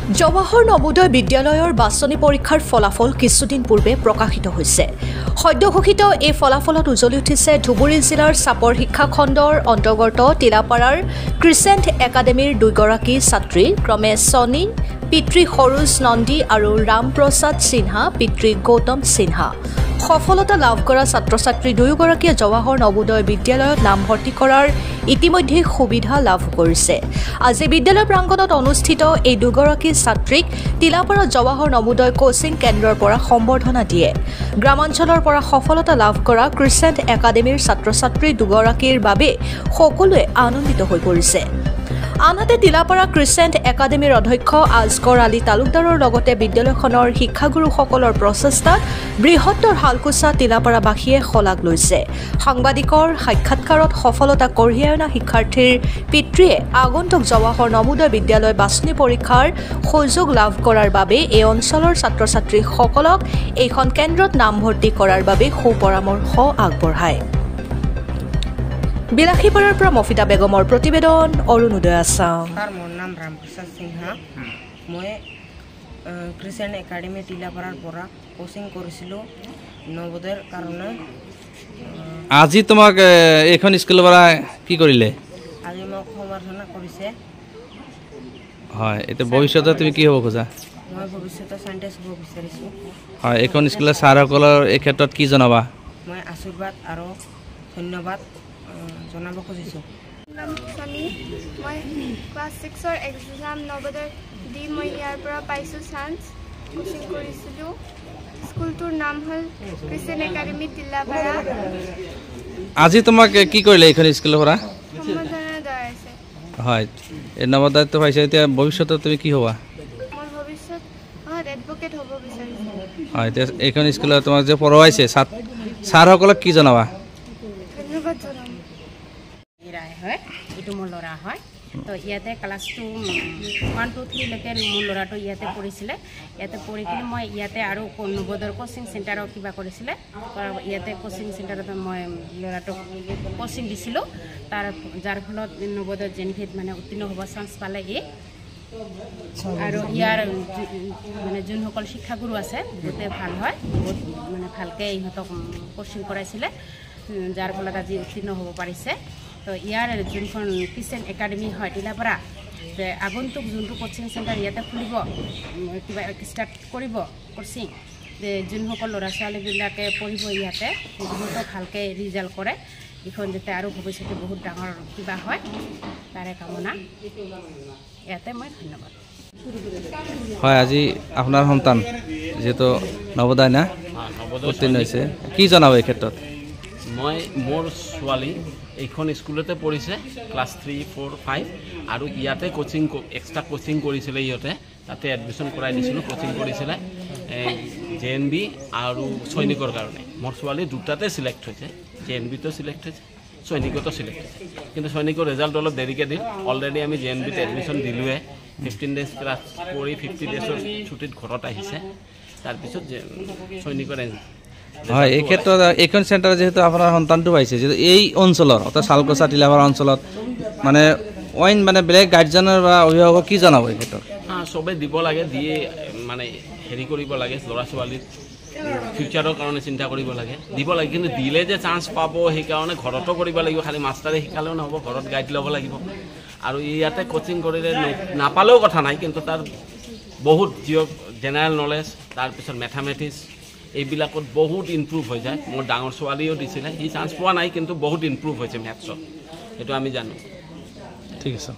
জৱাহৰ নবোদয় বিদ্যালয়ৰ বাছনি পৰীক্ষাৰ ফলাফল কিছুদিন পূৰ্বে প্ৰকাশিত হৈছে। সদ্যঘোষিত এই ফলাফলত উজলি উঠিছে ধুবুৰী জিলাৰ চাপৰ শিক্ষা খণ্ডৰ অন্তৰ্গত তিলাপাৰাৰ ক্ৰিচেণ্ট একাডেমীৰ দুগৰাকী ছাত্ৰী ক্ৰমে ছনী পিতৃ সৰোজ নন্দী আৰু ৰামপ্ৰসাদ সিনহা পিতৃ গৌতম সিনহা। সফলতা লাভ কৰা ছাত্ৰ ছাত্ৰী দুয়োগৰাকীয়ে জৱাহৰ নবোদয় বিদ্যালয়ত নামভৰ্তি কৰাৰ ইতিমধ্যে সুবিধা লাভ কৰিছে। আজি বিদ্যালয় প্ৰাংগণত অনুষ্ঠিত এই দুগৰাকী ছাত্ৰীক তিলাপাৰা জৱাহৰ নবোদয় কোচিং কেন্দ্ৰৰ পৰা সম্বৰ্ধনা দিয়ে। গ্ৰামাঞ্চলৰ পৰা সফলতা লাভ কৰা ক্ৰিচেণ্ট একাডেমীৰ ছাত্ৰ ছাত্ৰী দুগৰাকীৰ বাবে সকলোৱে আনন্দিত হৈ পৰিছে। আনহাতে তিলাপাৰা ক্ৰিচেণ্ট একাডেমীৰ অধ্যক্ষ আজগৰ আলী তালুকদাৰৰ লগতে বিদ্যালয়খনৰ শিক্ষাগুৰুসকলৰ প্ৰচেষ্টাত বৃহত্তৰ হালকুচা তিলাপাৰাবাসীয়ে শলাগ লৈছে। সাংবাদিকৰ সাক্ষাৎকাৰত সফলতা কঢ়িয়াই অনা শিক্ষাৰ্থীৰ পিতৃয়ে আগন্তুক জৱাহৰ নবোদয় বিদ্যালয় বাছনি পৰীক্ষাৰ সুযোগ লাভ কৰাৰ বাবে এই অঞ্চলৰ ছাত্ৰ ছাত্ৰীসকলক এইখন কেন্দ্ৰত নামভৰ্তি কৰাৰ বাবে সুপৰামৰ্শ আগবঢ়ায়। বিলাসীপাৰাৰ পৰা মফিদা বেগমৰ প্ৰতিবেদন অৰুণোদয় আছাম। মোৰ নাম ৰামপ্ৰসাদ সিনহা। মই ক্ৰিচেণ্ট একাডেমী তিলাপাৰাৰ পৰা কোচিং কৰিছিলোঁ নবোদয়ৰ কাৰণে। আজি তোমাক এইখন স্কুলৰ পৰা কি কৰিলে? আজি মোক সম্বৰ্ধনা কৰিছে। হয়, এতিয়া ভৱিষ্যতে তুমি কি হ'ব খোজা? মই ভৱিষ্যতে চাইণ্টিষ্ট হ'ব বিচাৰিছোঁ। হয়, এইখন স্কুলৰ ছাৰসকলৰ এই ক্ষেত্ৰত কি জনাবা? মই আশীৰ্বাদ আৰু ধন্যবাদ জনাব খুজিছোঁ। নাম ছনী। মই ক্লাছ 6ৰ এক্সাম নবোদয় দি মই ইয়াৰ পৰা পাইছোঁ চান্স। কোচিং কৰিছিলোঁ। স্কুলটোৰ নাম হ'ল ক্ৰিচেণ্ট একাডেমী তিলাপাৰা। আজি তোমাক কি কৰিলে এইখন স্কুলৰ পৰা? সম্বৰ্ধনা জনাইছে। হয়, এই নবোদয়টো পাইছে, এতিয়া ভৱিষ্যতে তুমি কি হ'বা? মই ভৱিষ্যত এডভকেট হ'ব বিচাৰিছোঁ। হয়, এতিয়া এইখন স্কুলত তোমাক যে পঢ়ুৱাইছে ছাৰসকলক কি জনাবা? ধন্যবাদ জনাম। হয়, এইটো মোৰ ল'ৰা হয়। তো ইয়াতে ক্লাছ 1, 2, 3লৈকে মোৰ ল'ৰাটো ইয়াতে পঢ়িছিলে। ইয়াতে পঢ়ি কিনে মই ইয়াতে আৰু নবোদয়ৰ কোচিং চেণ্টাৰত কিবা কৰিছিলে। ইয়াতে কোচিং চেণ্টাৰত মই ল'ৰাটোক কোচিং দিছিলোঁ। যাৰ ফলত নবোদয় জেনভিত মানে উত্তীৰ্ণ হ'ব চান্স পালে আৰু ইয়াৰ মানে যোনসকল শিক্ষাগুৰু আছে বহুতে ভাল হয়, বহুত মানে ভালকৈ ইহঁতক কোচিং কৰাইছিলে, যাৰ ফলত আজি উত্তীৰ্ণ হ'ব পাৰিছে। তো ইয়াৰ যোনখন ক্ৰিচেণ্ট একাডেমী হয় তিলাপাৰা, যে আগন্তুক যোনটো কোচিং চেণ্টাৰ ইয়াতে খুলিব, কিবা ষ্টাৰ্ট কৰিব কোচিং, যে যোনসকল ল'ৰা ছোৱালীবিলাকে পঢ়িব ইয়াতে বহুতো ভালকৈ ৰিজাল্ট কৰে, এইখন যাতে আৰু ভৱিষ্যতে বহুত ডাঙৰ কিবা হয় তাৰে কামনা। ইয়াতে মই ধন্যবাদ। হয়, আজি আপোনাৰ সন্তান যিহেতু নবোদয় না উত্তীৰ্ণ হৈছে, কি জনাব এই ক্ষেত্ৰত? মই মোৰ ছোৱালী এইখন স্কুলতে পঢ়িছে, ক্লাছ 3, 4, 5 আৰু ইয়াতে কোচিং এক্সট্ৰা কোচিং কৰিছিলে। ইহঁতে তাতে এডমিশ্যন কৰাই দিছিলোঁ, কোচিং কৰিছিলে JNB আৰু সৈনিকৰ কাৰণে। মোৰ ছোৱালী দুটাতে চিলেক্ট হৈছে, JNBতো চিলেক্ট হৈছে, সৈনিকতো চিলেক্ট হৈছে। কিন্তু সৈনিকৰ ৰিজাল্ট অলপ দেৰিকৈ দিল। অলৰেডি আমি JNBত এডমিশ্যন দিলোঁৱে। 15 ডেজ ক্লাছ কৰি 50 ডেজৰ ছুটীত ঘৰত আহিছে। তাৰপিছত সৈনিকৰ হয়, এই ক্ষেত্ৰত এইখন চেণ্টাৰ যিহেতু আপোনাৰ সন্তানটো পাইছে, যিহেতু এই অঞ্চলৰ অৰ্থাৎ শালকচা তিলাপাৰা অঞ্চলত মানে অইন মানে বেলেগ গাৰ্জেনৰ বা অভিভাৱক কি জনাব এই ক্ষেত্ৰত? চবেই দিব লাগে, দিয়ে মানে হেৰি কৰিব লাগে, ল'ৰা ছোৱালীৰ ফিউচাৰৰ কাৰণে চিন্তা কৰিব লাগে, দিব লাগে। কিন্তু দিলে যে চান্স পাব সেইকাৰণে ঘৰতো কৰিব লাগিব, খালি মাষ্টাৰে শিকালেও নহ'ব, ঘৰত গাইড ল'ব লাগিব। আৰু ইয়াতে কোচিং কৰিলে নাপালেও কথা নাই, কিন্তু তাৰ বহুত জেনেৰেল নলেজ, তাৰপিছত মেথামেটিক্স এইবিলাকত বহুত ইম্প্ৰুভ হৈ যায়। মোৰ ডাঙৰ ছোৱালীও দিছিলে, সি চান্স পোৱা নাই কিন্তু বহুত ইম্প্ৰুভ হৈছে মেথছত, সেইটো আমি জানো। ঠিক আছে।